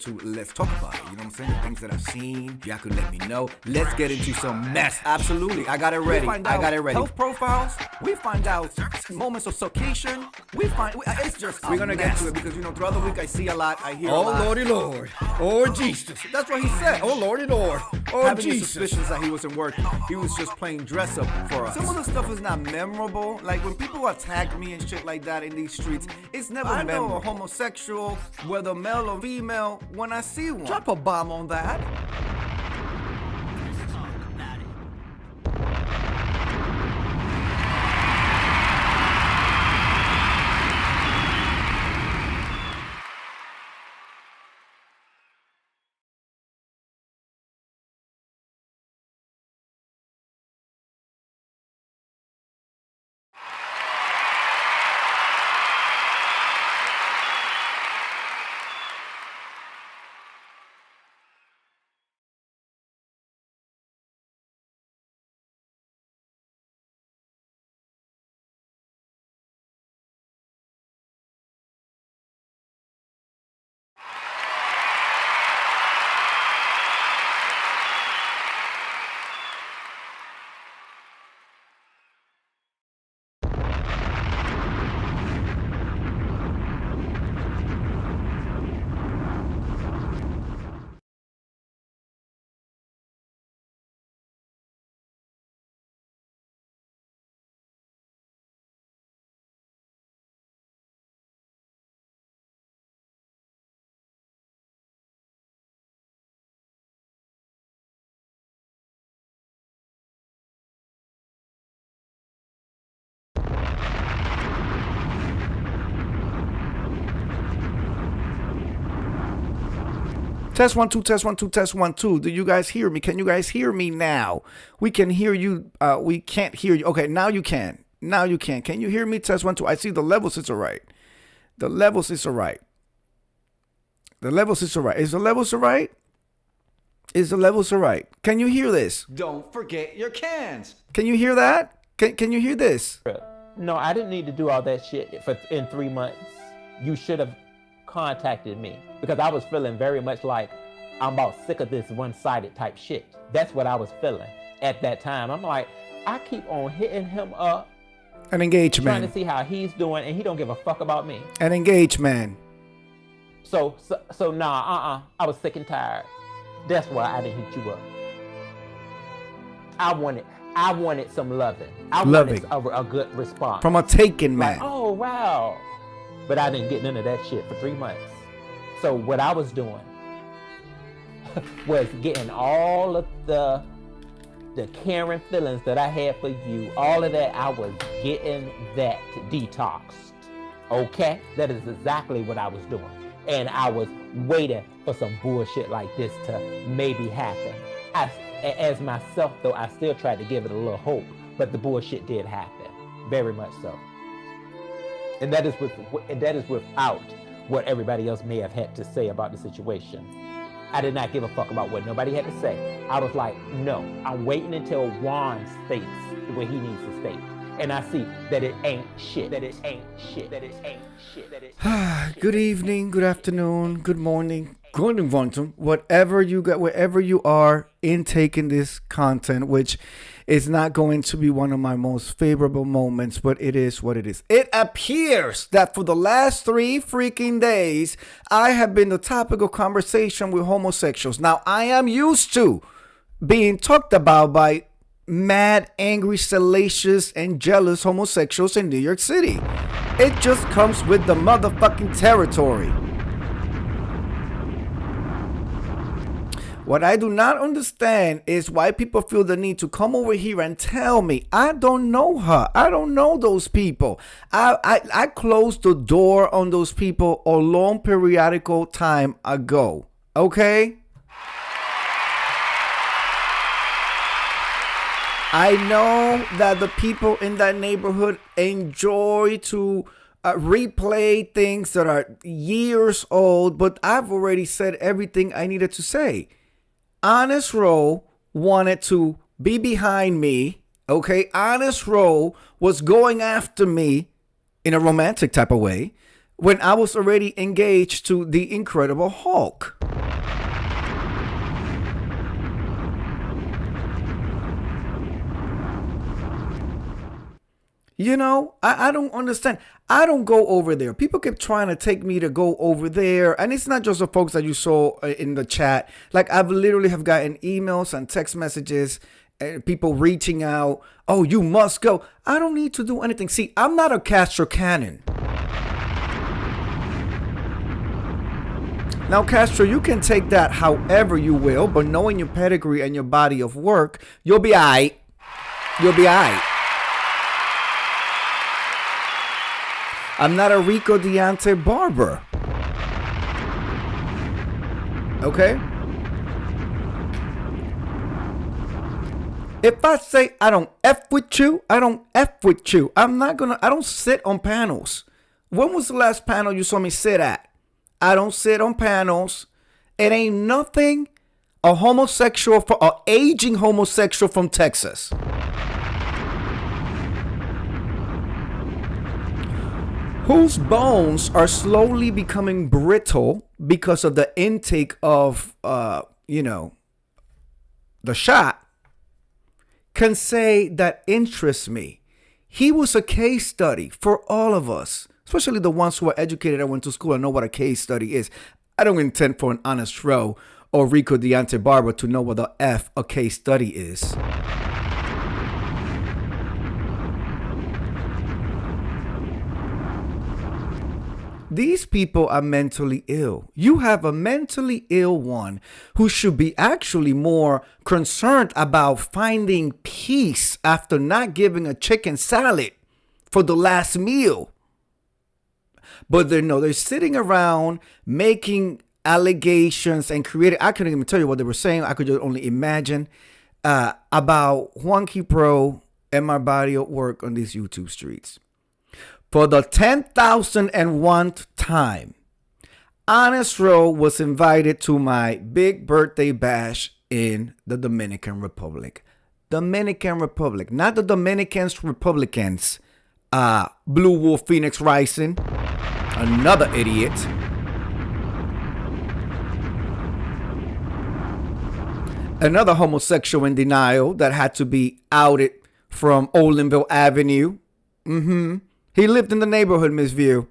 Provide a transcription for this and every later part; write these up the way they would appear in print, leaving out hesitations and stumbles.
to let's talk about it. You know what I'm saying? The things that I've seen, y'all could let me know. Let's get into some mess. Absolutely, I got it ready. I got it ready. Health profiles. We find out moments of suffocation. It's just. We're gonna get to it because throughout the week I see a lot. I hear a lot. Oh Lordy Lord. Oh Jesus. That's what he said. Oh Lordy Lord. Oh Having Jesus. the suspicions that he wasn't working. He was just playing dress up for us. Some of the stuff is not memorable. Like when people attack me and shit like that in these streets, it's never memorable. I know a homosexual, whether male or female, when I see one. Drop a bomb on that. Test 1 2 test 1 2 test 1 2. Do you guys hear me? Can you guys hear me now? We can hear you. We can't hear you. Okay, now you can. Now you can. Can you hear me? Test 1 2. I see the levels. It's all right. The levels is all right. The levels is all right. Is the levels all right? Is the levels all right? Can you hear this? Don't forget your cans. Can you hear that? Can you hear this? No, I didn't need to do all that shit in 3 months. You should have contacted me because I was feeling very much like I'm about sick of this one-sided type shit. That's what I was feeling at that time. I'm like, I keep on hitting him up. An engagement. Trying to see how he's doing, and he don't give a fuck about me. An engagement. So nah, I was sick and tired. That's why I didn't hit you up. I wanted some loving. I wanted a good response. From a taken man. Like, oh, wow. But I didn't get none of that shit for 3 months. So what I was doing was getting all of the caring feelings that I had for you, all of that, I was getting that detoxed. Okay? That is exactly what I was doing. And I was waiting for some bullshit like this to maybe happen. As myself, though, I still tried to give it a little hope, but the bullshit did happen. Very much so. And that is without what everybody else may have had to say about the situation. I did not give a fuck about what nobody had to say. I was like, no, I'm waiting until Juan states what he needs to state. And I see that it ain't shit, that it ain't shit, that it ain't shit, that it ain't shit. Good evening, good afternoon, good morning, good evening, whatever you got, wherever you are in taking this content, which is not going to be one of my most favorable moments, but it is what it is. It appears that for the last 3 freaking days, I have been the topic of conversation with homosexuals. Now, I am used to being talked about by mad, angry, salacious, and jealous homosexuals in New York City. It just comes with the motherfucking territory. What I do not understand is why people feel the need to come over here and tell me. I don't know her. I don't know those people. I closed the door on those people a long periodical time ago. Okay? I know that the people in that neighborhood enjoy to replay things that are years old, but I've already said everything I needed to say. Honest Row wanted to be behind me, okay? Honest Row was going after me in a romantic type of way, when I was already engaged to the Incredible Hulk. You know, I don't understand. I don't go over there. People keep trying to take me to go over there. And it's not just the folks that you saw in the chat. Like, I've literally have gotten emails and text messages and people reaching out. Oh, you must go. I don't need to do anything. See, I'm not a Castro Cannon. Now, Castro, you can take that however you will, but knowing your pedigree and your body of work, you'll be all right. You'll be all right. I'm not a Rico Deontay Barber. Okay? If I say I don't F with you, I don't F with you. I don't sit on panels. When was the last panel you saw me sit at? I don't sit on panels. It ain't nothing a homosexual, an aging homosexual from Texas. Whose bones are slowly becoming brittle because of the intake of, the shot, can say that interests me. He was a case study for all of us, especially the ones who are educated and went to school and know what a case study is. I don't intend for an Honest Row or Rico Deontay Barber to know what the F a case study is. These people are mentally ill. You have a mentally ill one who should be actually more concerned about finding peace after not giving a chicken salad for the last meal. But they're sitting around making allegations and creating. I couldn't even tell you what they were saying. I could just only imagine about Juanqui Pro and my body of work on these YouTube streets. For the 10,001th time, Honest Row was invited to my big birthday bash in the Dominican Republic. Dominican Republic, not the Dominicans Republicans. Blue Wolf Phoenix Rising, another idiot. Another homosexual in denial that had to be outed from Olinville Avenue. He lived in the neighborhood, Miss View.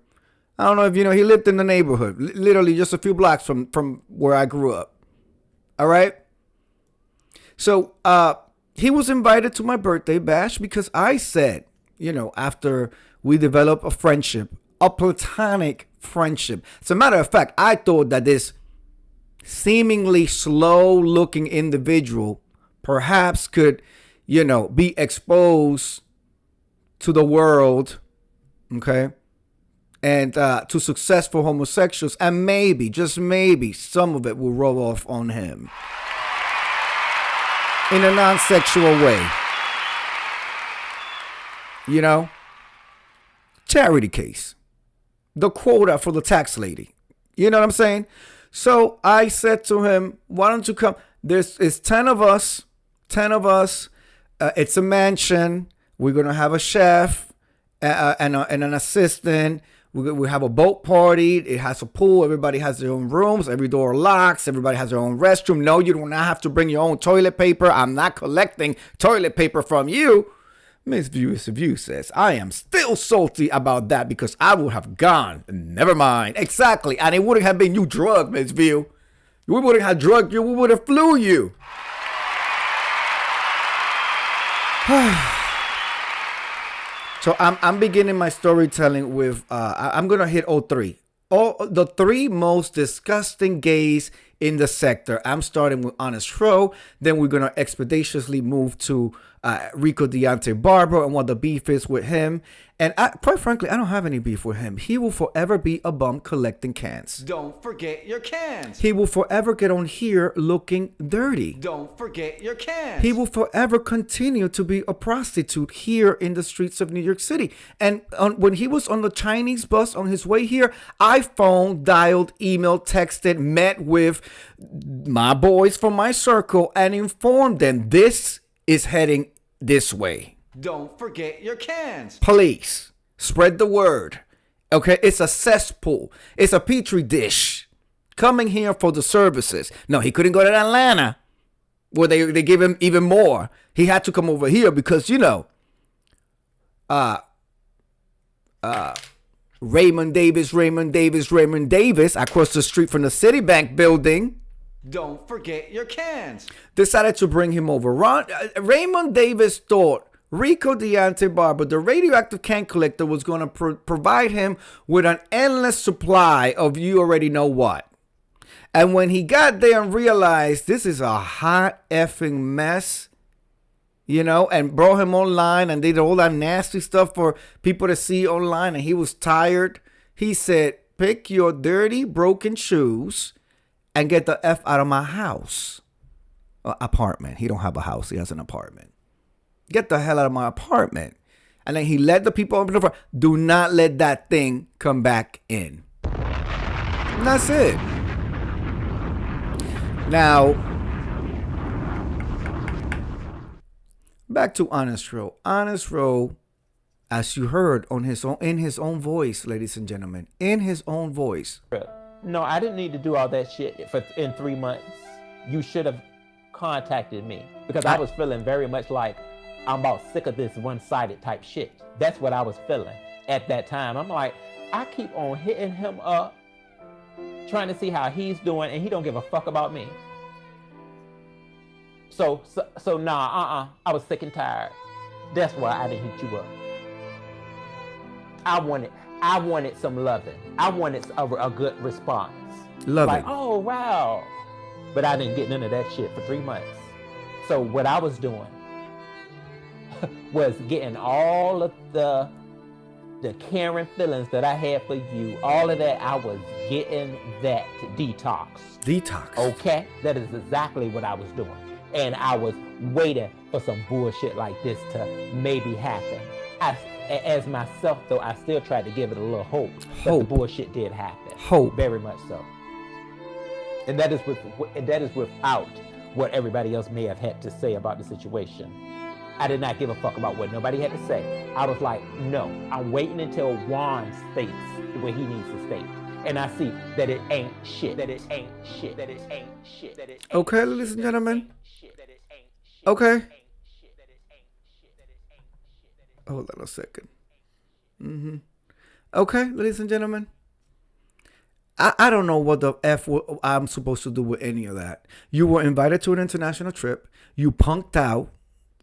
I don't know if you know, he lived in the neighborhood, literally just a few blocks from where I grew up. All right? So he was invited to my birthday bash because I said, after we developed a friendship, a platonic friendship. As a matter of fact, I thought that this seemingly slow-looking individual perhaps could, be exposed to the world, okay, and to successful homosexuals, and maybe, just maybe, some of it will roll off on him in a non-sexual way. Charity case. The quota for the tax lady. You know what I'm saying? So I said to him, why don't you come? There's 10 of us. 10 of us. It's a mansion. We're going to have a chef and an assistant. We have a boat party. It has a pool. Everybody has their own rooms. Every door locks. Everybody has their own restroom. No, you do not have to bring your own toilet paper. I'm not collecting toilet paper from you. Miss View says, I am still salty about that because I would have gone. Never mind. Exactly. And it wouldn't have been you drugged, Miss View. We wouldn't have drugged you. We would have flew you. So I'm beginning my storytelling with, I'm going to hit all three. The three most disgusting gays in the sector. I'm starting with Honest Row. Then we're going to expeditiously move to Rico Deontay Barber and what the beef is with him. And quite frankly, I don't have any beef with him. He will forever be a bum collecting cans. Don't forget your cans. He will forever get on here looking dirty. Don't forget your cans. He will forever continue to be a prostitute here in the streets of New York City. And when he was on the Chinese bus on his way here, I phoned, dialed, emailed, texted, met with my boys from my circle and informed them this is heading this way. Don't forget your cans. Please spread the word. Okay, it's a cesspool. It's a petri dish coming here for the services. No, he couldn't go to Atlanta where they give him even more. He had to come over here because, Raymond Davis across the street from the Citibank building Don't forget your cans. decided to bring him over. Raymond Davis thought Rico Deontay Barber, the radioactive can collector, was going to provide him with an endless supply of you already know what. And when he got there and realized this is a hot effing mess, and brought him online and did all that nasty stuff for people to see online, and he was tired, he said, pick your dirty, broken shoes and get the F out of my house. Apartment. He don't have a house. He has an apartment. Get the hell out of my apartment. And then he let the people open the front. Do not let that thing come back in. And that's it. Now, back to Honest Row. Honest Row, as you heard in his own voice, ladies and gentlemen, in his own voice. No, I didn't need to do all that shit in 3 months. You should have contacted me because I was feeling very much like I'm about sick of this one-sided type shit. That's what I was feeling at that time. I'm like, I keep on hitting him up, trying to see how he's doing, and he don't give a fuck about me. So I was sick and tired. That's why I didn't hit you up. I wanted some loving. I wanted a good response. Loving. Like, oh wow. But I didn't get none of that shit for 3 months. So what I was doing was getting all of the caring feelings that I had for you, all of that, I was getting that detox. Detox. Okay? That is exactly what I was doing. And I was waiting for some bullshit like this to maybe happen. As myself, though, I still tried to give it a little hope. That the bullshit did happen. Hope. Very much so. And that is without what everybody else may have had to say about the situation. I did not give a fuck about what nobody had to say. I was like, no, I'm waiting until Juan states what he needs to state. And I see that it ain't shit. That it ain't shit. That it ain't shit. That it ain't Okay, ladies and gentlemen. Okay. Hold on a second. Okay, ladies and gentlemen. I don't know what the F I'm supposed to do with any of that. You were invited to an international trip. You punked out.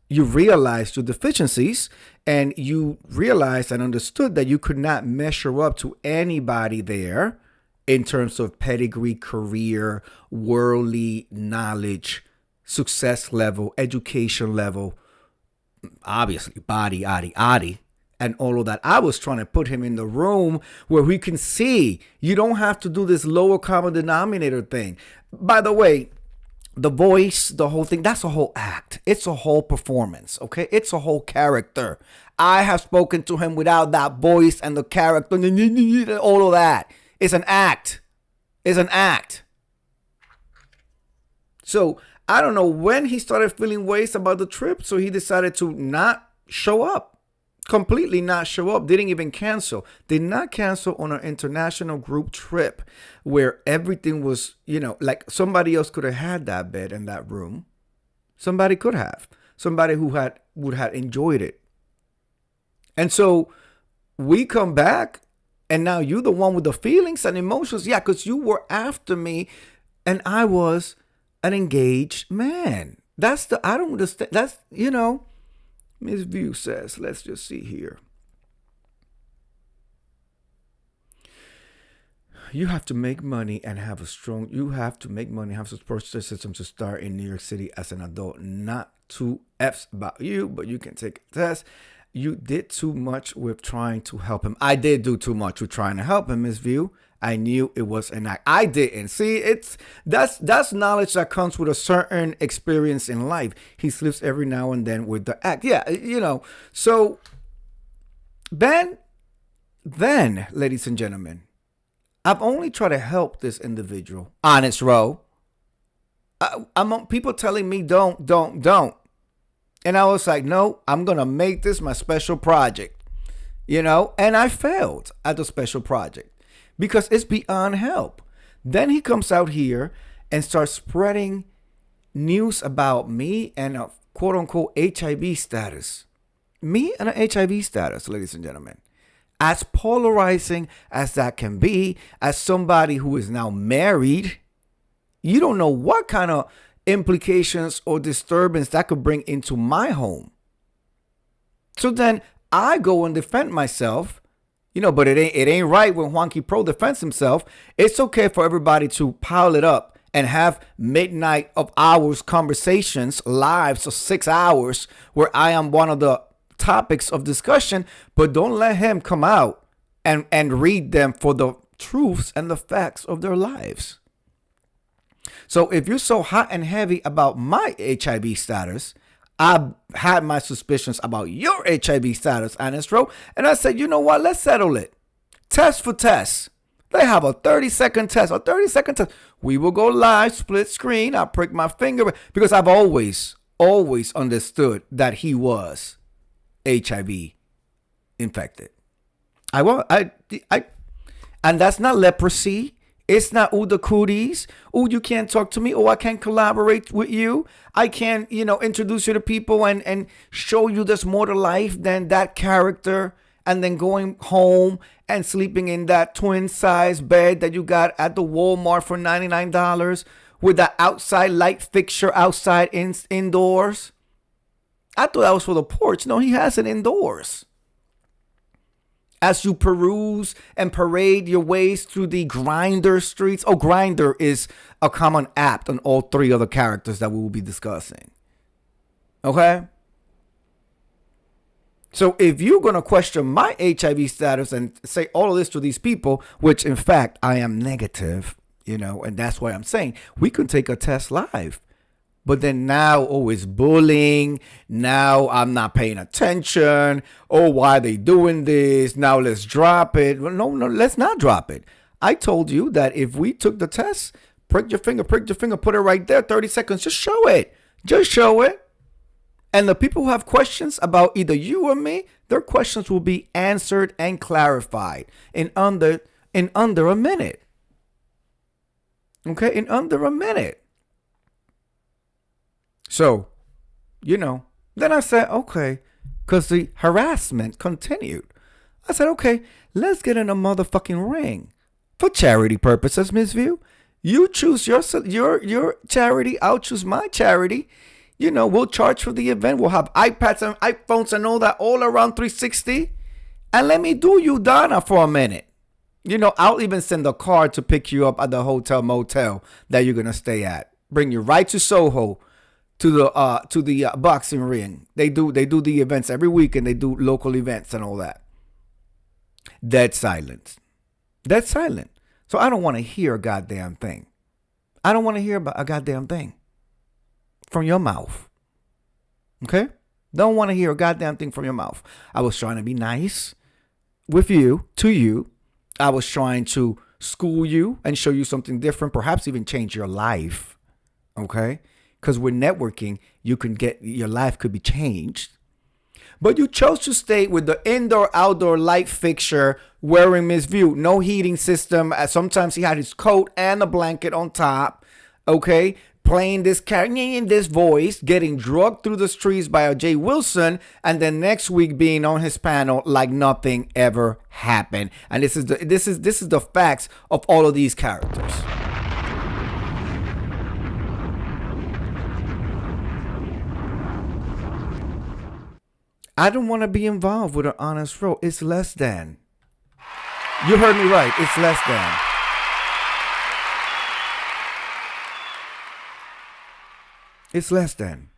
You realized your deficiencies, and you realized and understood that you could not measure up to anybody there in terms of pedigree, career, worldly knowledge, success level, education level, obviously body, and all of that. I was trying to put him in the room where we can see. You don't have to do this lower common denominator thing. By the way, the voice, the whole thing, that's a whole act. It's a whole performance, okay? It's a whole character. I have spoken to him without that voice and the character, all of that. It's an act. It's an act. So I don't know when he started feeling ways about the trip, so he decided to not show up. Completely not show up. Didn't even cancel. Did not cancel on an international group trip where everything was, like somebody else could have had that bed in that room. Somebody could have. Somebody who would have enjoyed it. And so we come back, and now you're the one with the feelings and emotions. Yeah, because you were after me, and I was an engaged man. I don't understand. That's, Ms. View says, let's just see here. You have to make money and have a support system to start in New York City as an adult. Not 2 F's about you, but you can take a test. You did too much with trying to help him. I did do too much with trying to help him, Ms. View. I knew it was an act. I didn't. See, that's knowledge that comes with a certain experience in life. He slips every now and then with the act. Yeah, So then, ladies and gentlemen, I've only tried to help this individual. Honest Row. I'm people telling me don't. And I was like, no, I'm going to make this my special project. and I failed at the special project because it's beyond help. Then he comes out here and starts spreading news about me and a quote unquote HIV status. Me and an HIV status, ladies and gentlemen. As polarizing as that can be, as somebody who is now married, you don't know what kind of implications or disturbance that could bring into my home. So then I go and defend myself, but it ain't right when Juanqui Pro defends himself. It's okay for everybody to pile it up and have midnight of hours conversations, lives of 6 hours, where I am one of the topics of discussion, but don't let him come out and read them for the truths and the facts of their lives. So if you're so hot and heavy about my HIV status, I had my suspicions about your HIV status, Anistro, and I said, you know what? Let's settle it. Test for test. They have a 30-second test. We will go live, split screen. I'll prick my finger because I've always understood that he was HIV infected. And that's not leprosy. It's not the cooties. You can't talk to me. I can't collaborate with you. I can't, introduce you to people and show you there's more to life than that character. And then going home and sleeping in that twin size bed that you got at the Walmart for $99 with that outside light fixture outside indoors. I thought that was for the porch. No, he has it indoors. As you peruse and parade your ways through the Grindr streets. Grindr is a common app on all three other characters that we will be discussing. Okay? So if you're going to question my HIV status and say all of this to these people, which in fact I am negative, and that's why I'm saying we can take a test live. But then now, it's bullying. Now I'm not paying attention. Why are they doing this? Now let's drop it. Well, no, let's not drop it. I told you that if we took the test, prick your finger, put it right there, 30 seconds, just show it. And the people who have questions about either you or me, their questions will be answered and clarified in under a minute. Okay, in under a minute. So, then I said, okay, because the harassment continued. I said, okay, let's get in a motherfucking ring for charity purposes, Miss View. You choose your charity, I'll choose my charity. We'll charge for the event. We'll have iPads and iPhones and all that all around 360. And let me do you, Donna, for a minute. I'll even send a car to pick you up at the hotel motel that you're going to stay at. Bring you right to Soho. To the boxing ring. They do the events every week, and they do local events and all that. Dead silence. So I don't want to hear a goddamn thing. I don't want to hear about a goddamn thing from your mouth. Okay? Don't want to hear a goddamn thing from your mouth. I was trying to be nice with you, to you. I was trying to school you and show you something different, perhaps even change your life. Okay? Because with networking, your life could be changed. But you chose to stay with the indoor-outdoor light fixture wearing Miss View. No heating system. Sometimes he had his coat and a blanket on top. Okay? Playing this character in this voice, getting drugged through the streets by a Jay Wilson, and then next week being on his panel like nothing ever happened. And this is the facts of all of these characters. I don't want to be involved with an honest row. It's less than. You heard me right. It's less than. It's less than.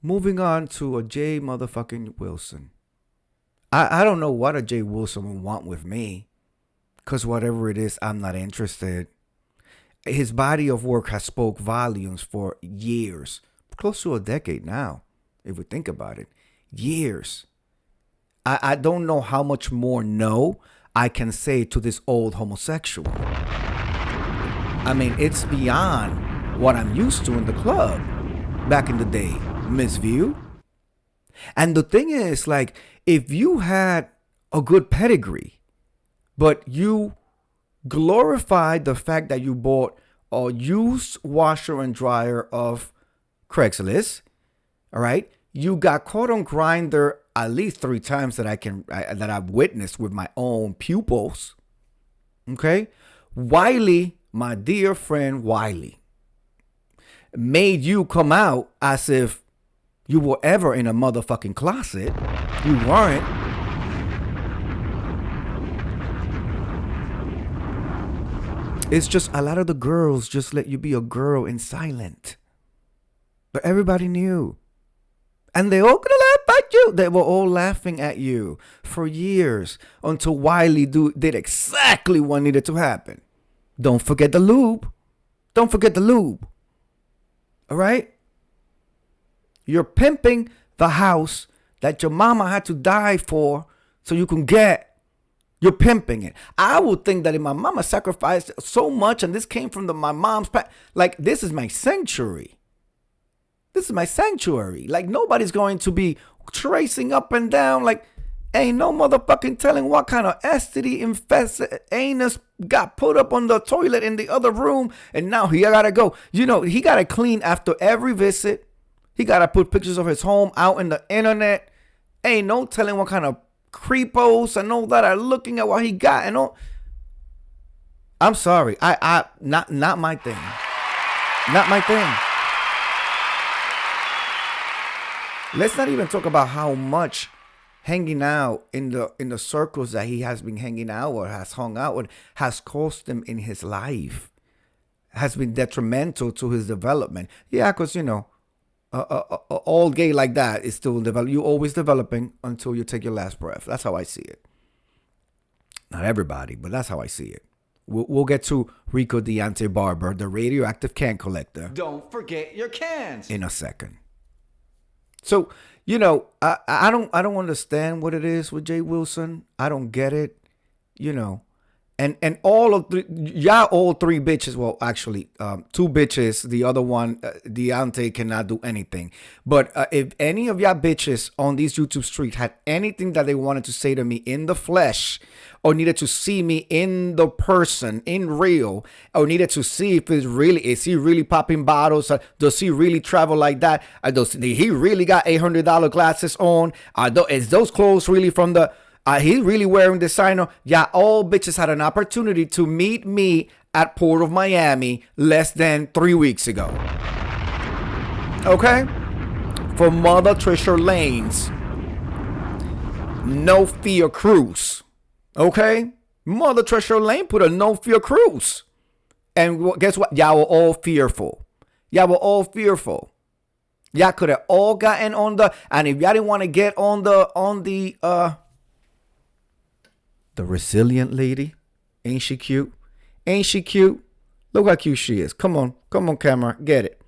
Moving on to a Jay motherfucking Wilson. I don't know what a Jay Wilson would want with me. Because whatever it is, I'm not interested. His body of work has spoke volumes for years. Close to a decade now, if we think about it. Years. I don't know how much more no I can say to this old homosexual. I mean, it's beyond what I'm used to in the club back in the day, Miss View. And the thing is, like, if you had a good pedigree, but you glorified the fact that you bought a used washer and dryer of Craigslist. All right. You got caught on Grindr at least 3 times that that I've witnessed with my own pupils. Okay. Wiley, my dear friend Wiley, made you come out as if you were ever in a motherfucking closet. You weren't. It's just a lot of the girls just let you be a girl in silent. But everybody knew. And they all gonna laugh at you. They were all laughing at you for years until Wiley did exactly what needed to happen. Don't forget the lube. Don't forget the lube. All right? You're pimping the house that your mama had to die for so you can get. You're pimping it. I would think that if my mama sacrificed so much and this came from my mom's like, this is my sanctuary. This is my sanctuary. Like, nobody's going to be tracing up and down. Like, ain't no motherfucking telling what kind of STD infested anus got put up on the toilet in the other room. And now he gotta go. You know, he gotta clean after every visit. He gotta put pictures of his home out in the internet. Ain't no telling what kind of creepos and all that are looking at what he got and all. I'm sorry. I not my thing. Not my thing. Let's not even talk about how much hanging out in the circles that he has been hanging out or has hung out with has cost him in his life. Has been detrimental to his development. Yeah, because, you know, all gay like that is still developing. You're always developing until you take your last breath. That's how I see it. Not everybody, but that's how I see it. We'll get to Rico Deontay Barber, the radioactive can collector. Don't forget your cans. In a second. So, you know, I don't understand what it is with Jay Wilson. I don't get it. You know. And all of all 3 bitches, well, actually, 2 bitches, the other one, Deontay, cannot do anything. But if any of y'all bitches on these YouTube streets had anything that they wanted to say to me in the flesh, or needed to see me in the person, in real, or needed to see if is he really popping bottles? Does he really travel like that? Did he really got $800 glasses on? Is those clothes really from the... He's really wearing designer. Yeah, all bitches had an opportunity to meet me at Port of Miami less than 3 weeks ago. Okay? For Mother Trisha Lane's No Fear Cruise. Okay? Mother Trisha Lane put a No Fear Cruise. And guess what? Y'all were all fearful. Y'all were all fearful. Y'all could have all gotten on the... And if y'all didn't want to get on the resilient lady. Ain't she cute? Ain't she cute? Look how cute she is. Come on, camera. Get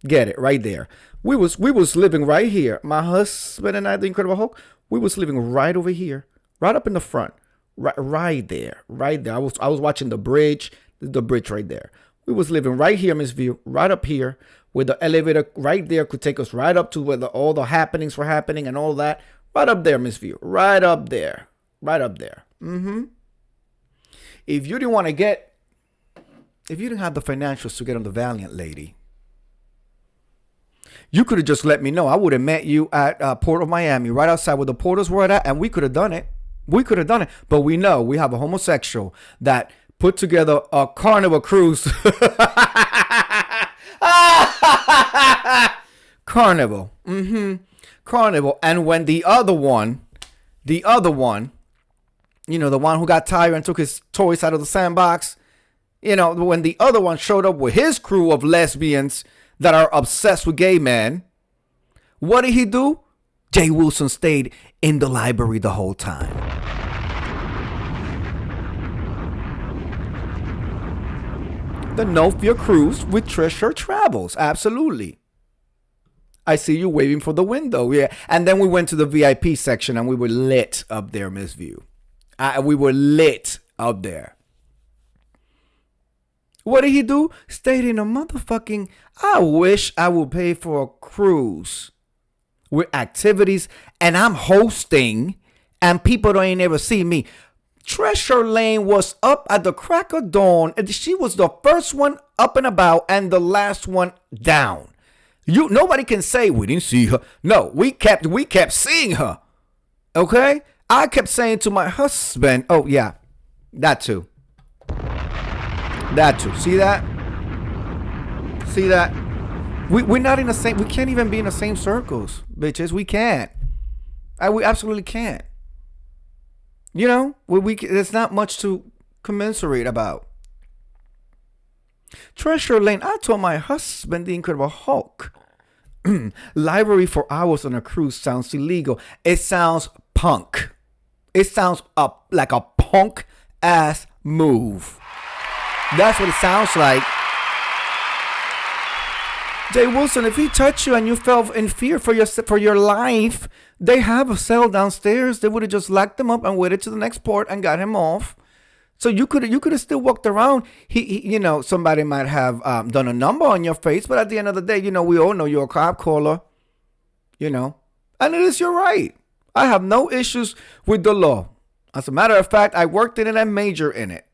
it right there. We was living right here. My husband and I, the Incredible Hulk, we was living right over here. Right up in the front. Right there. I was watching the bridge right there. We was living right here, Miss View, right up here, where the elevator right there could take us right up to where all the happenings were happening and all that. Right up there, Miss View. Right up there. If you didn't have the financials to get on the Valiant lady, you could have just let me know. I would have met you at Port of Miami, right outside where the porters were at, and we could have done it. But we know we have a homosexual that put together a Carnival cruise. Carnival. Carnival. And when the other one, you know, the one who got tired and took his toys out of the sandbox. You know, when the other one showed up with his crew of lesbians that are obsessed with gay men, what did he do? Jay Wilson stayed in the library the whole time. The No Fear Cruise with Trisha Travels. Absolutely. I see you waving for the window. Yeah. And then we went to the VIP section and we were lit up there, Miss View. We were lit up there. What did he do? Stayed in a motherfucking... I wish I would pay for a cruise with activities, and I'm hosting and people don't ain't ever see me. Treasure Lane was up at the crack of dawn, and she was the first one up and about and the last one down. Nobody can say we didn't see her. No, we kept seeing her. Okay? I kept saying to my husband, oh yeah, that too. That too. See that? See that? We're not in the same, we can't even be in the same circles, bitches. We can't. We absolutely can't. You know, there's not much to commiserate about. Treasure Lane, I told my husband, the Incredible Hulk, library for hours on a cruise sounds illegal. It sounds punk. It sounds like a punk ass move. That's what it sounds like. Jay Wilson, if he touched you and you felt in fear for your life, they have a cell downstairs. They would have just locked him up and waited to the next port and got him off. So you could have still walked around. He somebody might have done a number on your face, but at the end of the day, we all know you're a cop caller. And it is your right. I have no issues with the law. As a matter of fact, I worked in it and majored in it.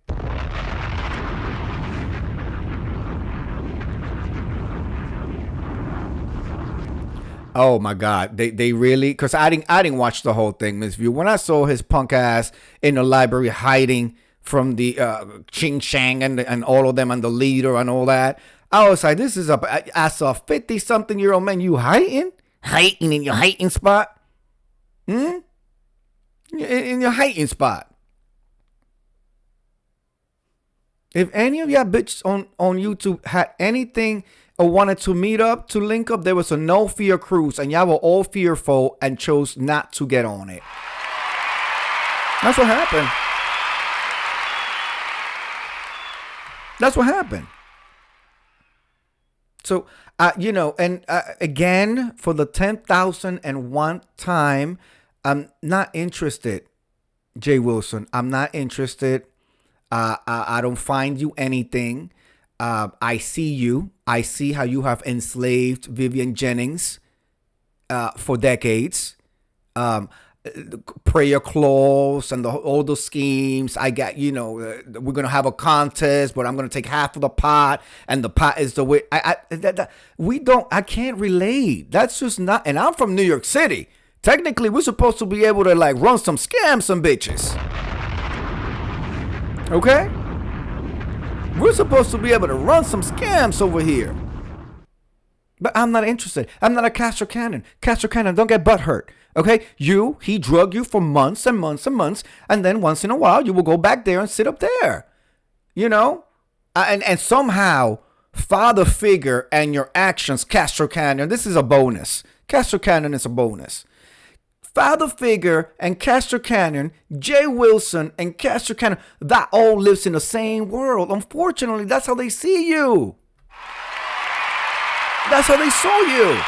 Oh my God, they really, because I didn't watch the whole thing, Miss View. When I saw his punk ass in the library hiding from the Ching Chang and all of them and the leader and all that, I was like, this is as a 50-something-year-old man, you hiding in your hiding spot, in your hiding spot. If any of y'all bitches on YouTube had anything or wanted to meet up, to link up, there was a no fear cruise and y'all were all fearful and chose not to get on it. That's what happened. That's what happened. So, again, for the 10,001 time, I'm not interested, Jay Wilson. I'm not interested. I don't find you anything. I see you. I see how you have enslaved Vivian Jennings for decades. Prayer clause and all those schemes. I got, we're going to have a contest, but I'm going to take half of the pot and the pot is the way. I can't relate. That's just not. And I'm from New York City. Technically, we're supposed to be able to run some scams, some bitches. Okay? We're supposed to be able to run some scams over here. But I'm not interested. I'm not a Castro Cannon. Castro Cannon, don't get butthurt. Okay? He drugged you for months and months and months. And then once in a while, you will go back there and sit up there. And somehow, father figure and your actions, Castro Cannon, this is a bonus. Castro Cannon is a bonus. Father figure and Castro Canyon, Jay Wilson and Castro Canyon, that all lives in the same world. Unfortunately, that's how they see you. That's how they saw you.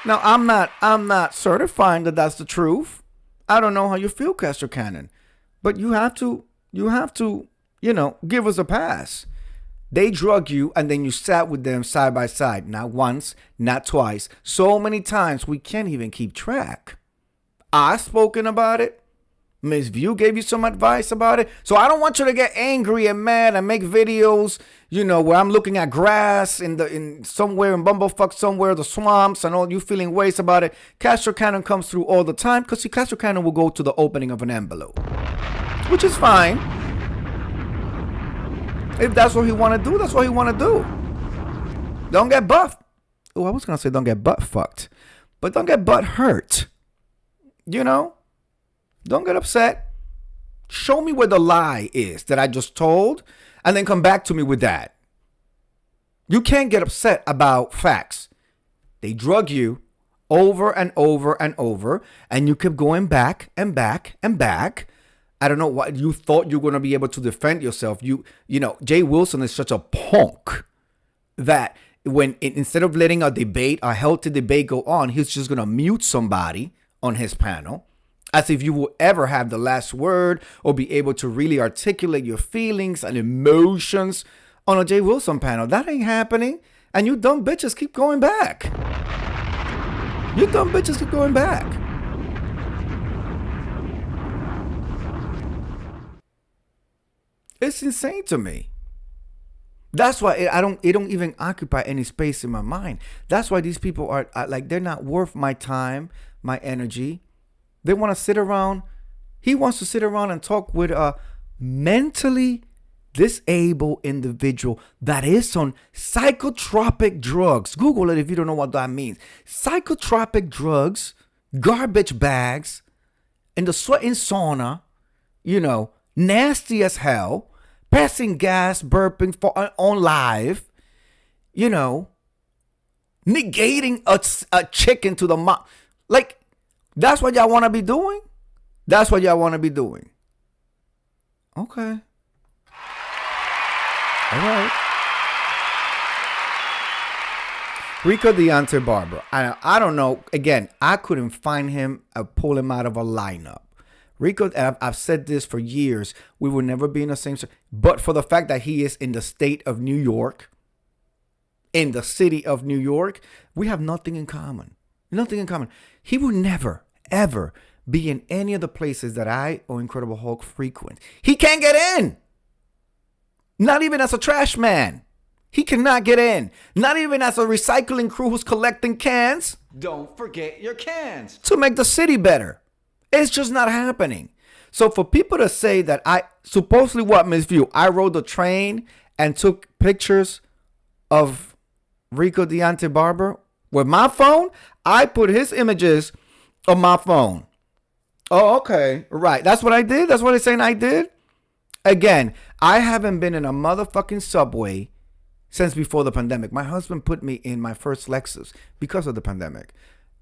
Now, I'm not certifying that that's the truth. I don't know how you feel, Castro Canyon, but you have to, give us a pass. They drug you and then you sat with them side by side. Not once, not twice. So many times we can't even keep track. I've spoken about it. Ms. View gave you some advice about it. So I don't want you to get angry and mad and make videos, where I'm looking at grass in somewhere in Bumblefuck somewhere, the swamps and all, you feeling ways about it. Castro Cannon comes through all the time because Castro Cannon will go to the opening of an envelope, which is fine. If that's what he want to do, that's what he want to do. Don't get buffed. Oh, I was going to say don't get butt fucked. But don't get butt hurt. Don't get upset. Show me where the lie is that I just told, and then come back to me with that. You can't get upset about facts. They drug you over and over and over, and you kept going back and back and back. I don't know what you thought you were going to be able to defend yourself. Jay Wilson is such a punk that instead of letting a healthy debate go on, he's just going to mute somebody on his panel as if you will ever have the last word or be able to really articulate your feelings and emotions on a Jay Wilson panel. That ain't happening. And you dumb bitches keep going back. You dumb bitches keep going back. It's insane to me. That's why it don't even occupy any space in my mind. That's why these people are like, they're not worth my time, my energy. They want to sit around. He wants to sit around and talk with a mentally disabled individual that is on psychotropic drugs. Google it if you don't know what that means. Psychotropic drugs, garbage bags, in the sweating sauna, nasty as hell, passing gas, burping on live, negating a chicken to the mouth. Like, that's what y'all want to be doing? That's what y'all want to be doing. Okay. All right. Rico Deontay Barber. I don't know. Again, I couldn't find him, pull him out of a lineup. Rico, I've said this for years. We will never be in the same. But for the fact that he is in the state of New York, in the city of New York, we have nothing in common. Nothing in common. He will never, ever be in any of the places that I or Incredible Hulk frequent. He can't get in. Not even as a trash man. He cannot get in. Not even as a recycling crew who's collecting cans. Don't forget your cans. To make the city better. It's just not happening. So for people to say that supposedly what, Miss View, I rode the train and took pictures of Rico Deontay Barber with my phone, I put his images on my phone. Oh, okay. Right. That's what I did? That's what they're saying I did? Again, I haven't been in a motherfucking subway since before the pandemic. My husband put me in my first Lexus because of the pandemic.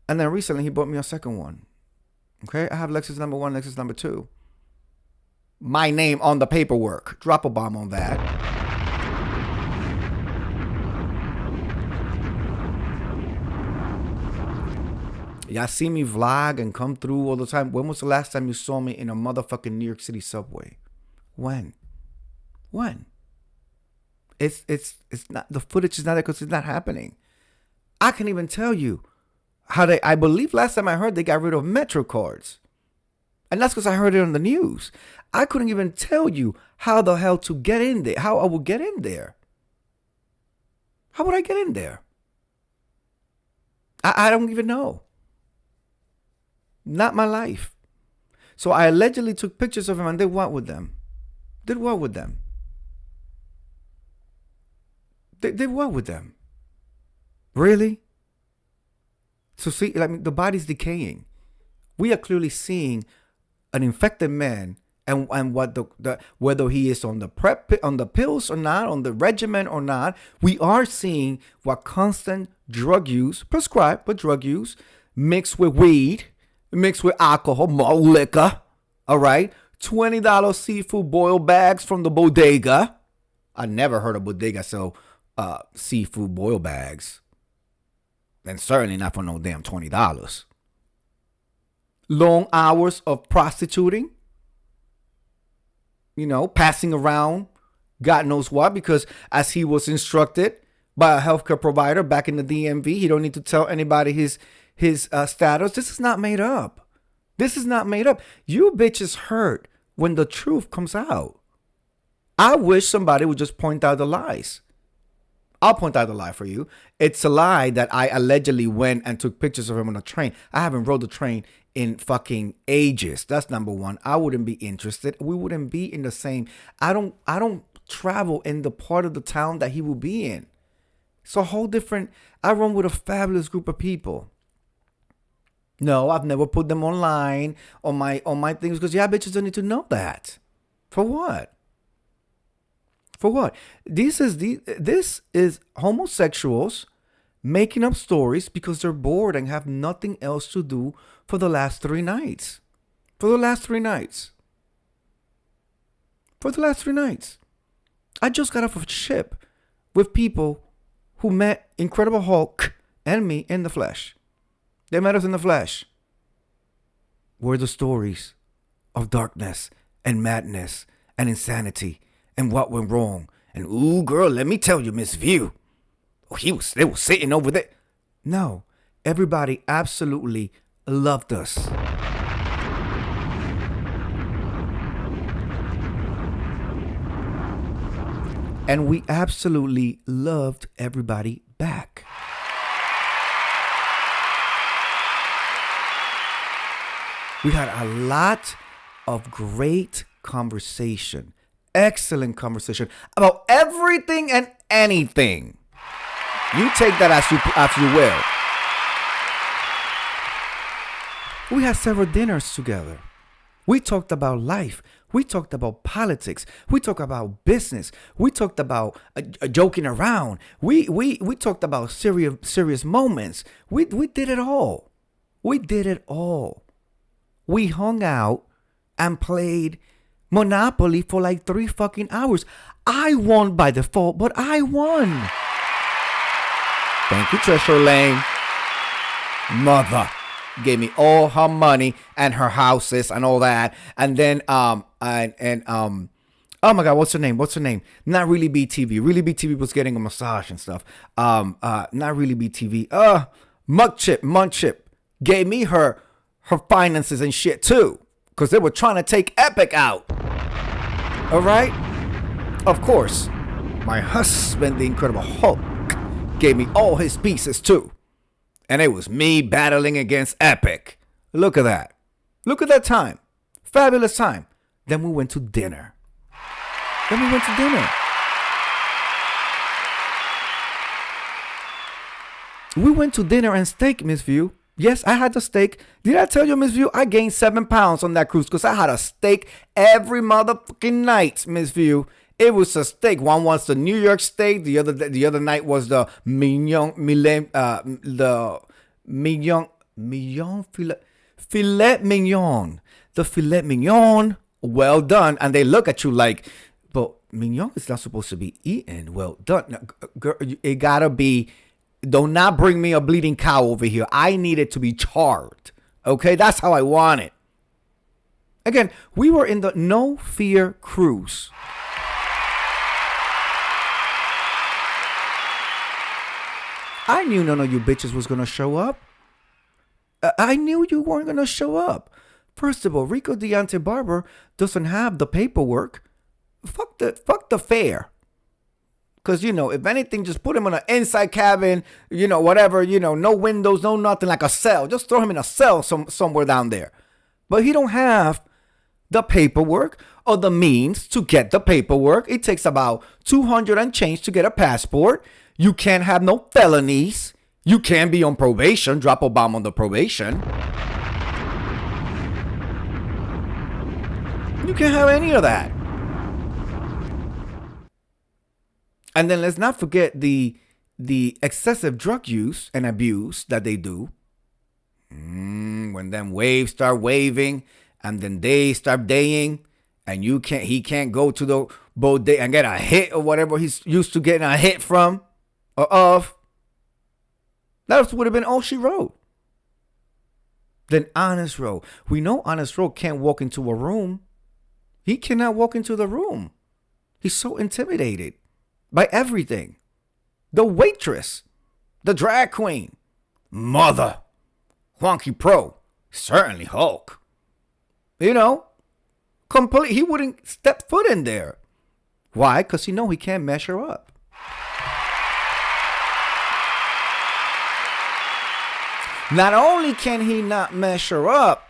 And then recently he bought me a second one. Okay, I have Lexus number 1, Lexus number 2. My name on the paperwork. Drop a bomb on that. Y'all see me vlog and come through all the time. When was the last time you saw me in a motherfucking New York City subway? When? It's not, the footage is not there because it's not happening. I can even tell you how I believe last time I heard they got rid of Metro cards. And that's because I heard it on the news. I couldn't even tell you how the hell to get in there, how I would get in there. How would I get in there? I don't even know. Not my life. So I allegedly took pictures of him and did what with them? Did what with them? Did what with them? Really? So see, the body's decaying. We are clearly seeing an infected man, and what whether he is on the pills or not, on the regimen or not, we are seeing what constant drug use, prescribed but drug use, mixed with weed, mixed with alcohol, more liquor. All right, $20 seafood boil bags from the bodega. I never heard of bodega sell seafood boil bags. And certainly not for no damn $20. Long hours of prostituting. Passing around God knows what, because as he was instructed by a healthcare provider back in the DMV, he don't need to tell anybody his status. This is not made up. This is not made up. You bitches hurt when the truth comes out. I wish somebody would just point out the lies. I'll point out the lie for you. It's a lie that I allegedly went and took pictures of him on a train. I haven't rode the train in fucking ages. That's number one. I wouldn't be interested. We wouldn't be in the same. I don't travel in the part of the town that he will be in. It's a whole different. I run with a fabulous group of people. No, I've never put them online on my things because bitches don't need to know that. For what? For what? This is homosexuals making up stories because they're bored and have nothing else to do for the last 3 nights. For the last 3 nights. I just got off of a ship with people who met Incredible Hulk and me in the flesh. They met us in the flesh. Were the stories of darkness and madness and insanity and what went wrong. And ooh, girl, let me tell you, Miss View. They were sitting over there. No, everybody absolutely loved us. And we absolutely loved everybody back. We had a lot of great conversation, excellent conversation about everything and anything. You take that as you will. We had several dinners together. We talked about life. We talked about politics. We talked about business. We talked about joking around. We talked about serious moments. We did it all. We did it all. We hung out and played Monopoly for like 3 fucking hours. I won by default, but I won. Thank you, Treasure Lane. Mother gave me all her money and her houses and all that. And then oh my God, what's her name? Not Really BTV. Really BTV was getting a massage and stuff. Not Really BTV. Munchip gave me her finances and shit too, because they were trying to take Epic out. All right? Of course, my husband, the Incredible Hulk, gave me all his pieces too. And it was me battling against Epic. Look at that. Look at that time. Fabulous time. Then we went to dinner. We went to dinner and steak, Miss View. Yes, I had the steak. Did I tell you, Miss View? I gained 7 pounds on that cruise because I had a steak every motherfucking night, Miss View. It was a steak. One was the New York steak. The other night was the filet mignon. The filet mignon, well done. And they look at you like, but mignon is not supposed to be eaten. Well done. Now, girl, it gotta be. Do not bring me a bleeding cow over here. I need it to be charred. Okay, that's how I want it. Again, we were in the No Fear cruise. I knew none of you bitches was going to show up. I knew you weren't going to show up. First of all, Rico Deontay Barber doesn't have the paperwork. Fuck the fare. Because, if anything, just put him in an inside cabin, whatever, no windows, no nothing, like a cell. Just throw him in a cell somewhere down there. But he don't have the paperwork or the means to get the paperwork. It takes about 200 and change to get a passport. You can't have no felonies. You can't be on probation. Drop a bomb on the probation. You can't have any of that. And then let's not forget the excessive drug use and abuse that they do. When them waves start waving and then they start daying and he can't go to the bodega and get a hit or whatever he's used to getting a hit from or of. That would have been all she wrote. Then Honest Row. We know Honest Row can't walk into a room. He cannot walk into the room. He's so intimidated by everything. The waitress, the drag queen, Mother, Wonky Pro, certainly Hulk. Complete. He wouldn't step foot in there. Why? Because he can't measure up. Not only can he not measure up,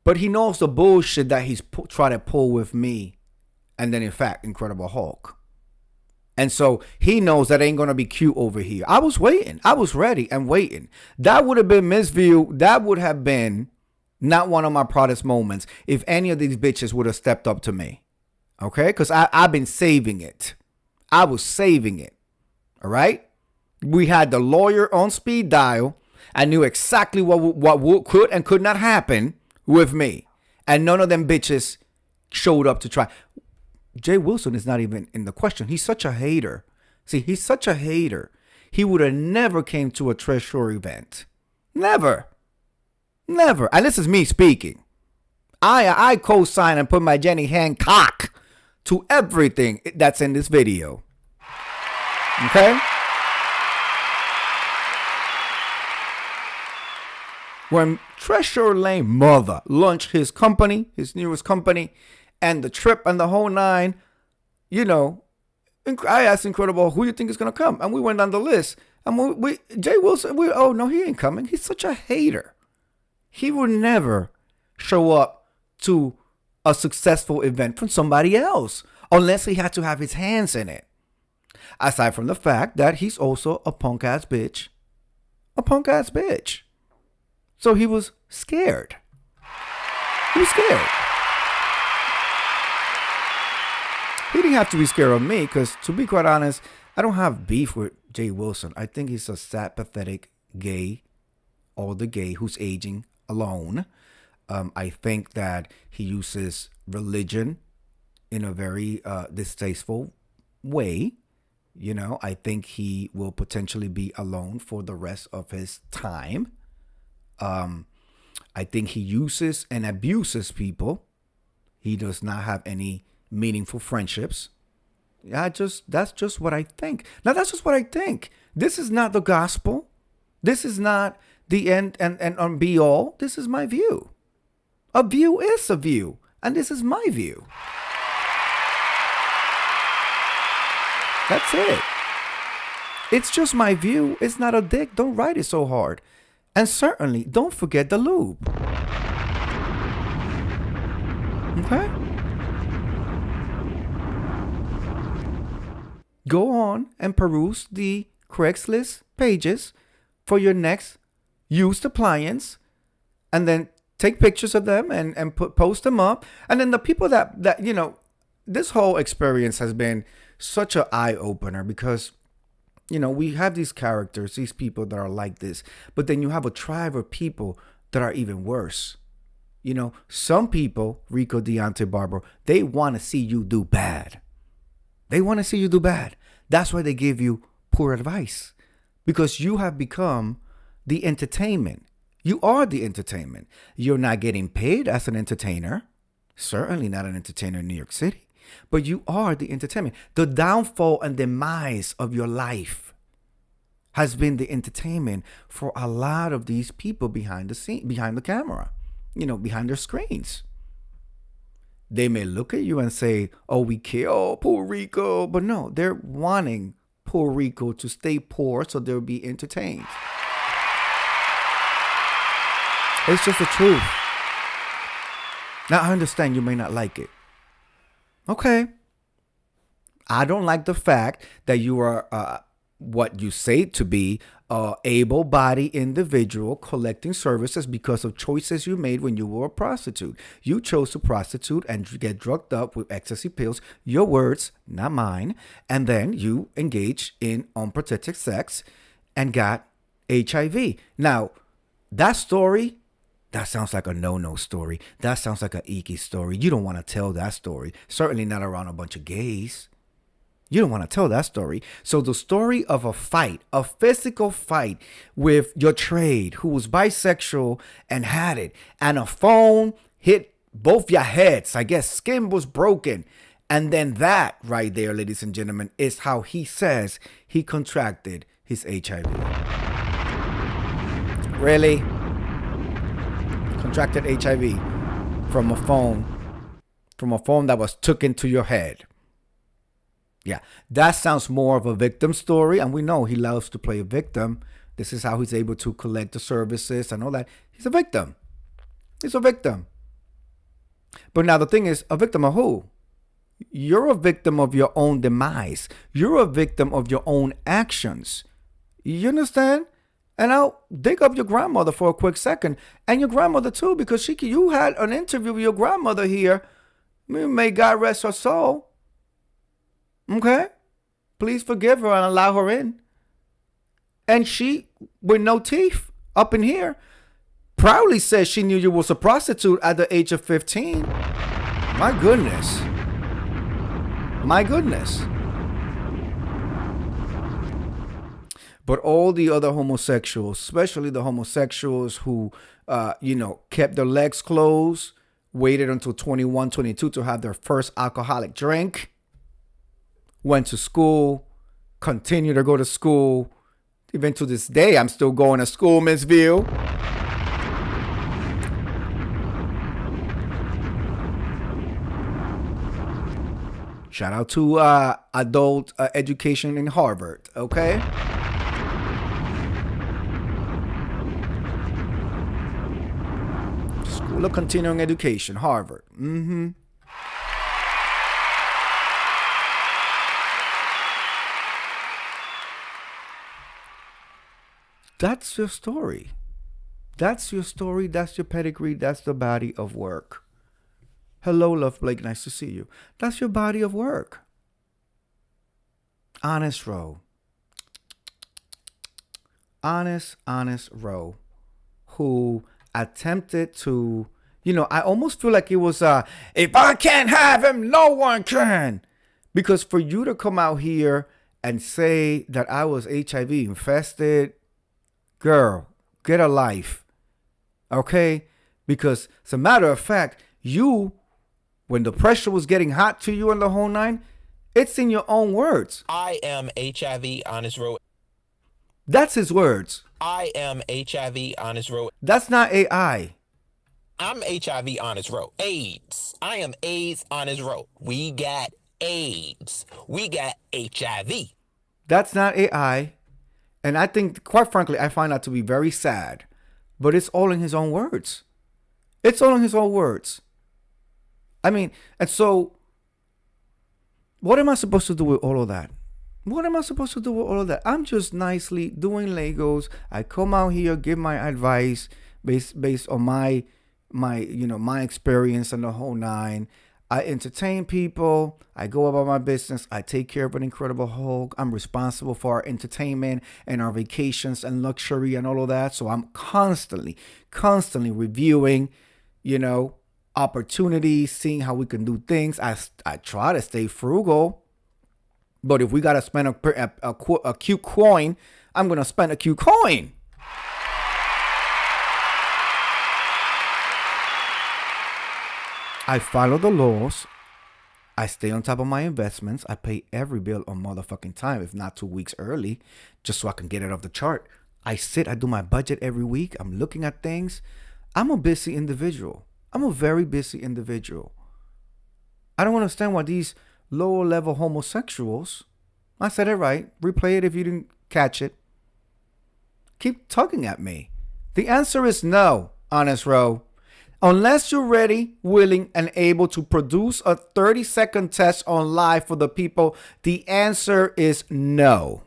but he knows the bullshit that he's trying to pull with me. And then, in fact, Incredible Hulk. And so he knows that ain't going to be cute over here. I was waiting. I was ready and waiting. That would have been Miss View. That would have been not one of my proudest moments if any of these bitches would have stepped up to me. Okay? Because I've been saving it. I was saving it. All right? We had the lawyer on speed dial. I knew exactly what could and could not happen with me. And none of them bitches showed up to try. Jay Wilson is not even in the question. He's such a hater. See, he's such a hater. He would have never came to a Treasure event. Never. Never. And this is me speaking. I co-sign and put my Jenny Hancock to everything that's in this video. Okay? When Treasure Lane Mother launched his company, his newest company, and the trip and the whole nine, I asked Incredible, who you think is gonna come, and we went down the list. And we Jay Wilson, oh no, he ain't coming. He's such a hater. He will never show up to a successful event from somebody else unless he had to have his hands in it. Aside from the fact that he's also a punk ass bitch. A punk ass bitch. So he was scared. He was scared. He didn't have to be scared of me because, to be quite honest, I don't have beef with Jay Wilson. I think he's a sad, pathetic gay, older gay who's aging alone. I think that he uses religion in a very distasteful way. You know, I think he will potentially be alone for the rest of his time. I think he uses and abuses people. He does not have any meaningful friendships. That's just what I think. Now, that's just what I think. This is not the gospel. This is not the end and be all. This is my view. A view is a view, and this is my view. That's it. It's just my view. It's not a dick. Don't write it so hard. And certainly, don't forget the lube. Okay? Go on and peruse the Craigslist pages for your next used appliance, and then take pictures of them and post them up. And then the people that you know, this whole experience has been such an eye-opener because, you know, we have these characters, these people that are like this, but then you have a tribe of people that are even worse. You know, some people, Rico, Deontay, Barbara, they want to see you do bad. They want to see you do bad. That's why they give you poor advice, because you have become the entertainment. You are the entertainment. You're not getting paid as an entertainer. Certainly not an entertainer in New York City. But you are the entertainment. The downfall and demise of your life has been the entertainment for a lot of these people behind the scene, behind the camera, you know, behind their screens. They may look at you and say, oh, we care, oh, Puerto Rico. But no, they're wanting Puerto Rico to stay poor so they'll be entertained. It's just the truth. Now, I understand you may not like it. Okay. I don't like the fact that you are what you say to be a able-bodied individual collecting services because of choices you made when you were a prostitute. You chose to prostitute and get drugged up with ecstasy pills. Your words, not mine. And then you engaged in unprotected sex and got HIV. Now, that story, that sounds like a no-no story. That sounds like an icky story. You don't want to tell that story. Certainly not around a bunch of gays. You don't want to tell that story. So the story of a fight, a physical fight with your trade who was bisexual and had it, and a phone hit both your heads. I guess skin was broken. And then that right there, ladies and gentlemen, is how he says he contracted his HIV. Really? Contracted HIV from a phone that was took into your head. Yeah, that sounds more of a victim story, and we know he loves to play a victim. This is how he's able to collect the services and all that. He's a victim. He's a victim. But now the thing is, a victim of who? You're a victim of your own demise. You're a victim of your own actions. You understand? And I'll dig up your grandmother for a quick second, and your grandmother too, because you had an interview with your grandmother here. May God rest her soul. Okay? Please forgive her and allow her in. And she, with no teeth up in here, proudly says she knew you was a prostitute at the age of 15. My goodness. My goodness. But all the other homosexuals, especially the homosexuals who, kept their legs closed, waited until 21, 22 to have their first alcoholic drink, went to school, continued to go to school. Even to this day, I'm still going to school, Miss Ville. Shout out to adult education in Harvard, okay? School of Continuing Education, Harvard. Mm-hmm. That's your story. That's your story. That's your pedigree. That's the body of work. Hello, Love Blake. Nice to see you. That's your body of work. Honest Row. Honest Row. Who attempted to, I almost feel like it was, if I can't have him, no one can. Because for you to come out here and say that I was HIV infested, girl, get a life. Okay? Because as a matter of fact, you, when the pressure was getting hot to you and the whole nine, it's in your own words. I am HIV, Honest Row. That's his words. I am HIV, Honest Row. That's not AI. I'm HIV, Honest Row. AIDS. I am AIDS, Honest Row. We got AIDS. We got HIV. That's not AI. And I think, quite frankly, I find that to be very sad. But it's all in his own words. It's all in his own words. I mean, and so, what am I supposed to do with all of that? What am I supposed to do with all of that? I'm just nicely doing Legos. I come out here, give my advice based on my experience and the whole nine. I entertain people. I go about my business. I take care of an Incredible Hulk. I'm responsible for our entertainment and our vacations and luxury and all of that. So I'm constantly reviewing, opportunities, seeing how we can do things. I try to stay frugal. But if we got to spend a cute coin, I'm going to spend a cute coin. I follow the laws. I stay on top of my investments. I pay every bill on motherfucking time, if not 2 weeks early, just so I can get it off the chart. I do my budget every week. I'm looking at things. I'm a busy individual. I'm a very busy individual. I don't understand why these lower level homosexuals, I said it right, replay it if you didn't catch it, keep tugging at me. The answer is no, Honest Row. Unless you're ready, willing, and able to produce a 30-second test on live for the people, the answer is no.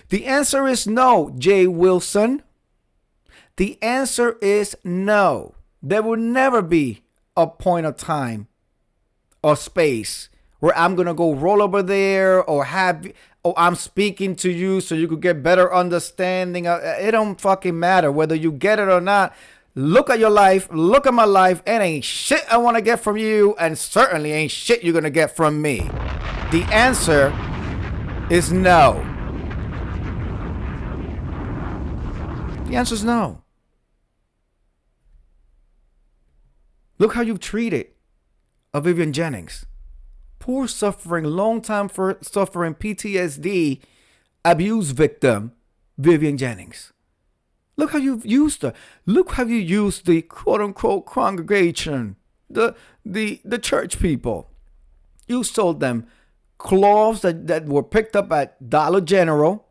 The answer is no, Jay Wilson. The answer is no. There will never be a point of time or space where I'm going to go roll over there or I'm speaking to you so you could get better understanding. It don't fucking matter whether you get it or not. Look at your life. Look at my life. It ain't shit I want to get from you, and certainly ain't shit you're going to get from me. The answer is no. The answer is no. Look how you've treated a Vivian Jennings. Poor suffering, long time for suffering PTSD, abuse victim, Vivian Jennings. Look how you've used her. Look how you used the quote unquote congregation, the church people. You sold them cloths that were picked up at Dollar General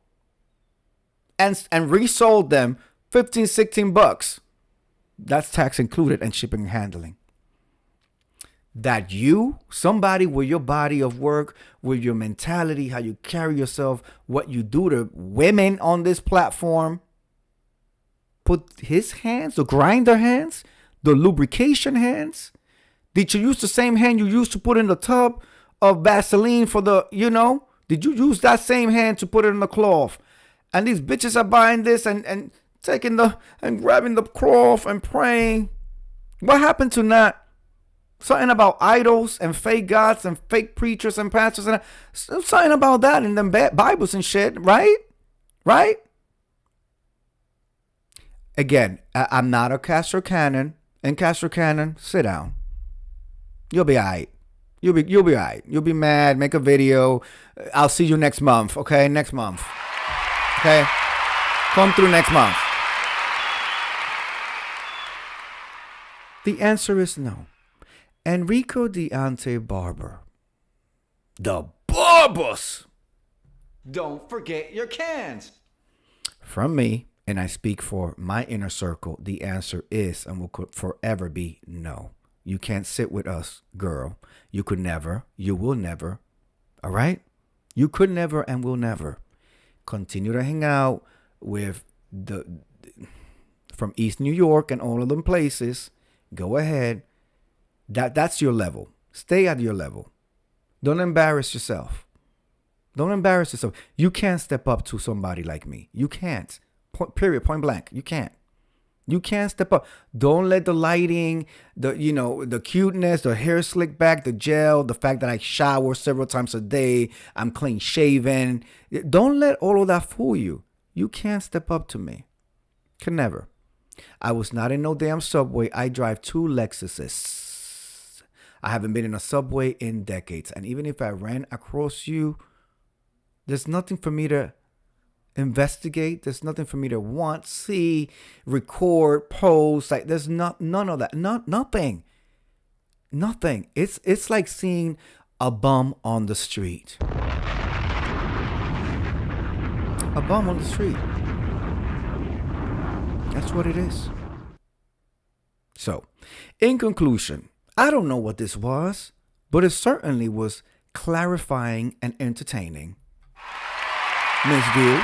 and resold them $15, $16. That's tax included and shipping and handling. That you, somebody with your body of work, with your mentality, how you carry yourself, what you do to women on this platform, put his hands, the grinder hands, the lubrication hands. Did you use the same hand you used to put in the tub of Vaseline for the, Did you use that same hand to put it in the cloth? And these bitches are buying this and taking and grabbing the cloth and praying. What happened to not something about idols and fake gods and fake preachers and pastors and something about that in them Bibles and shit, right? Right? Again, I'm not a Castro Cannon. And Castro Cannon, sit down. You'll be all right. You'll be all right. You'll be mad. Make a video. I'll see you next month. Okay, next month. Okay, come through next month. The answer is no. Enrico Deante Barber. The Barbers! Don't forget your cans. From me, and I speak for my inner circle, the answer is and will forever be no. You can't sit with us, girl. You could never. You will never. All right? You could never and will never. Continue to hang out with from East New York and all of them places. Go ahead. That's your level. Stay at your level. Don't embarrass yourself. Don't embarrass yourself. You can't step up to somebody like me. You can't. Point blank. You can't. You can't step up. Don't let the lighting, the cuteness, the hair slicked back, the gel, the fact that I shower several times a day, I'm clean shaven. Don't let all of that fool you. You can't step up to me. Can never. I was not in no damn subway. I drive 2 Lexuses. I haven't been in a subway in decades. And even if I ran across you, there's nothing for me to investigate. There's nothing for me to want, see, record, post. Like there's none of that. Nothing. It's like seeing a bum on the street. A bum on the street. That's what it is. So, in conclusion, I don't know what this was, but it certainly was clarifying and entertaining. Miss View,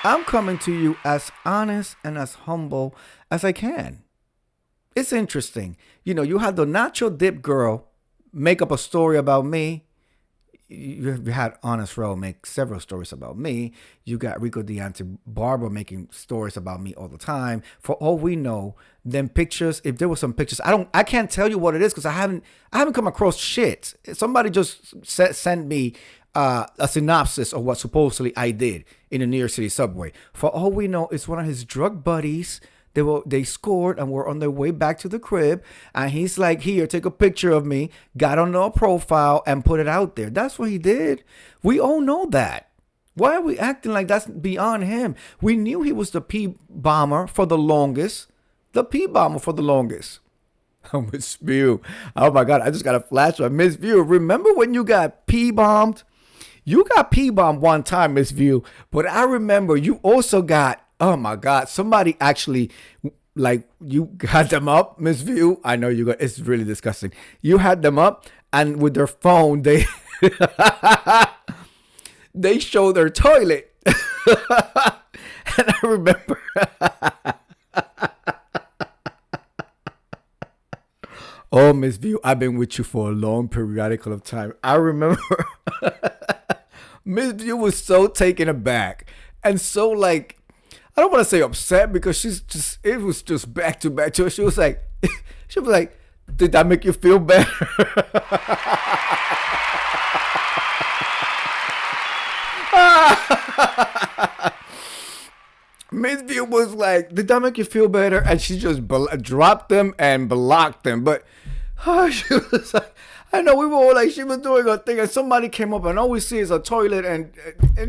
I'm coming to you as honest and as humble as I can. It's interesting. You had the Nacho Dip girl make up a story about me. You had Honest Row make several stories about me. You got Rico Deante Barber making stories about me all the time. For all we know, them pictures, if there were some pictures, I can't tell you what it is because I haven't come across shit. Somebody just sent me a synopsis of what supposedly I did in the New York City subway. For all we know, it's one of his drug buddies. They scored and were on their way back to the crib. And he's like, here, take a picture of me. Got on a profile and put it out there. That's what he did. We all know that. Why are we acting like that's beyond him? We knew he was the P-bomber for the longest. The P-bomber for the longest. Oh, Miss View. Oh, my God. I just got a flashback. Miss View, remember when you got P-bombed? You got P-bombed one time, Miss View. But I remember you also got, oh my God, somebody actually, like, you had them up, Miss View. I know you got, it's really disgusting. You had them up and with their phone, they show their toilet. And I remember, oh, Miss View, I've been with you for a long periodical of time. I remember Miss View was so taken aback and so like, I don't want to say upset because it was just back to back to her. She was like, did that make you feel better? Miss View was like, did that make you feel better? And she just dropped them and blocked them. But she was like, I know we were all like, she was doing her thing and somebody came up and all we see is a toilet and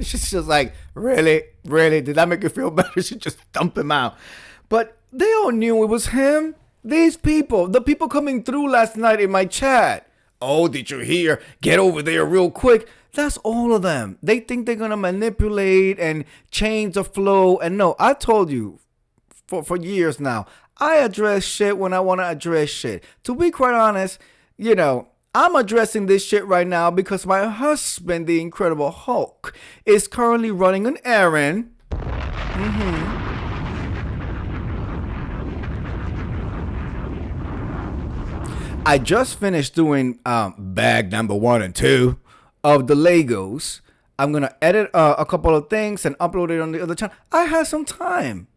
she's just like, really? Did that make you feel better? She just dumped him out. But they all knew it was him. These people, the people coming through last night in my chat. Oh, did you hear? Get over there real quick. That's all of them. They think they're going to manipulate and change the flow. And no, I told you for years now, I address shit when I want to address shit. To be quite honest, I'm addressing this shit right now because my husband, the Incredible Hulk, is currently running an errand. I just finished doing bag number 1 and 2 of the Legos. I'm going to edit a couple of things and upload it on the other channel. I had some time.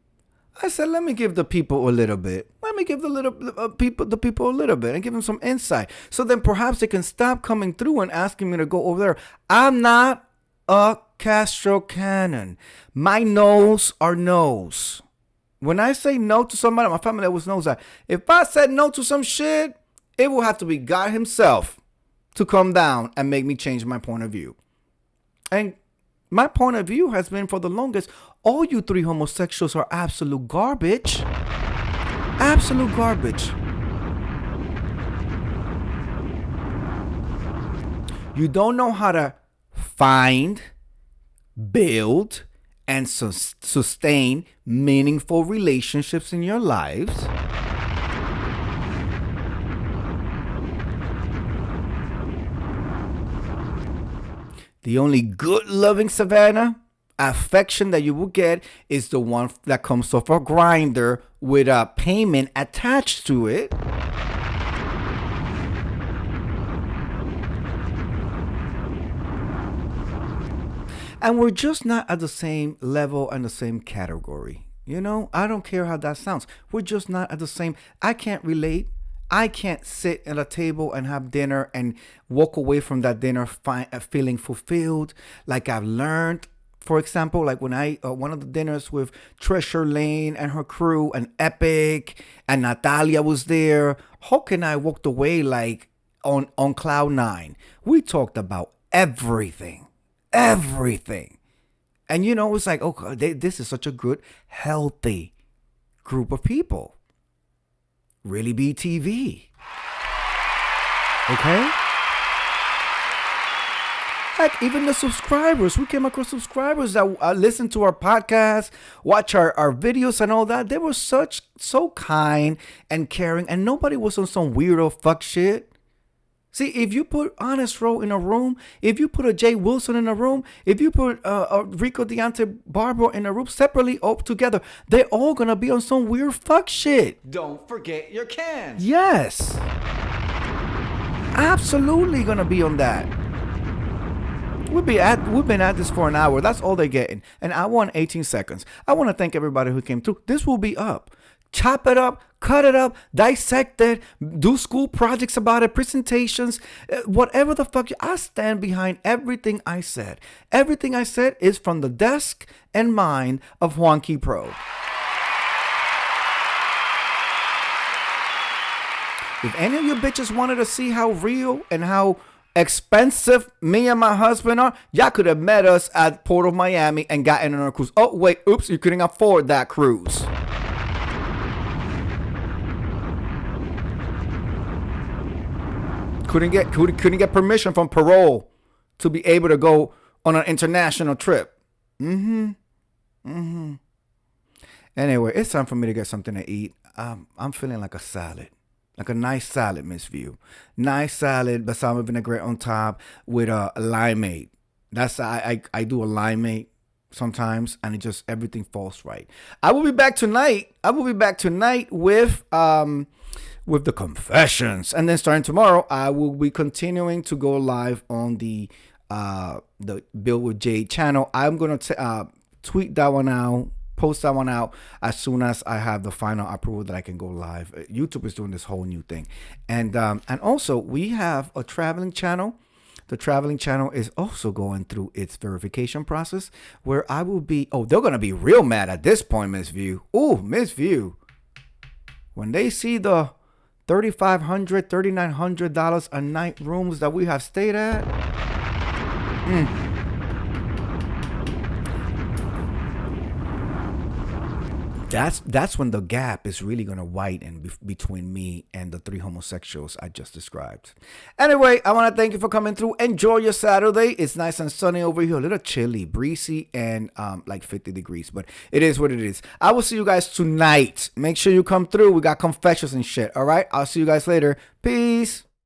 I said, let me give the people a little bit. Let me give the people a little bit and give them some insight. So then perhaps they can stop coming through and asking me to go over there. I'm not a Castro Cannon. My no's are no's. When I say no to somebody, my family always knows that. If I said no to some shit, it will have to be God himself to come down and make me change my point of view. And My point of view has been for the longest, all you three homosexuals are absolute garbage. Absolute garbage. You don't know how to find, build, and sustain meaningful relationships in your lives. The only good loving Savannah affection that you will get is the one that comes off a grinder with a payment attached to it. And we're just not at the same level and the same category. You know, I don't care how that sounds. We're just not at the same. I can't relate. I can't sit at a table and have dinner and walk away from that dinner feeling fulfilled. Like I've learned, for example, like when I, one of the dinners with Treasure Lane and her crew and Epic and Natalia was there. Hulk and I walked away like on cloud nine. We talked about everything. Everything. And you know, it's like, oh, this is such a good, healthy group of people. Really BTV. Okay? Heck, even the subscribers. We came across subscribers that listen to our podcast, watch our videos and all that. They were so kind and caring, and nobody was on some weirdo fuck shit. See, if you put Honest Row in a room, if you put a Jay Wilson in a room, if you put Rico Deontay Barber in a room separately or together, they're all going to be on some weird fuck shit. Don't forget your cans. Yes. Absolutely going to be on that. We've been at this for an hour. That's all they're getting. An hour and 18 seconds. I want to thank everybody who came through. This will be up. Chop it up, cut it up, dissect it, do school projects about it, presentations, whatever the fuck. I stand behind everything I said. Everything I said is from the desk and mind of Juanqui Pro. If any of you bitches wanted to see how real and how expensive me and my husband are, y'all could have met us at Port of Miami and gotten on a cruise. Oh, wait, oops, you couldn't afford that cruise. Couldn't get permission from parole to be able to go on an international trip. Anyway, it's time for me to get something to eat. I'm feeling like a salad. Like a nice salad, Miss View. Nice salad, balsamic vinaigrette on top with a limeade. That's I do a limeade sometimes, and it just everything falls right. I will be back tonight. With the confessions, and then starting tomorrow, I will be continuing to go live on the Bill with Jade channel. I'm gonna tweet that one out, post that one out as soon as I have the final approval that I can go live. YouTube is doing this whole new thing, and also we have a traveling channel. The traveling channel is also going through its verification process, where I will be. Oh, they're gonna be real mad at this point, Miss View. Oh, Miss View, when they see the $3,500, $3,900 a night rooms that we have stayed at. That's when the gap is really gonna widen between me and the three homosexuals I just described. Anyway, I want to thank you for coming through. Enjoy your Saturday. It's nice and sunny over here, a little chilly, breezy, and like 50 degrees, but it is what it is. I will see you guys tonight. Make sure you come through. We got confessions and shit. All right, I'll see you guys later. Peace.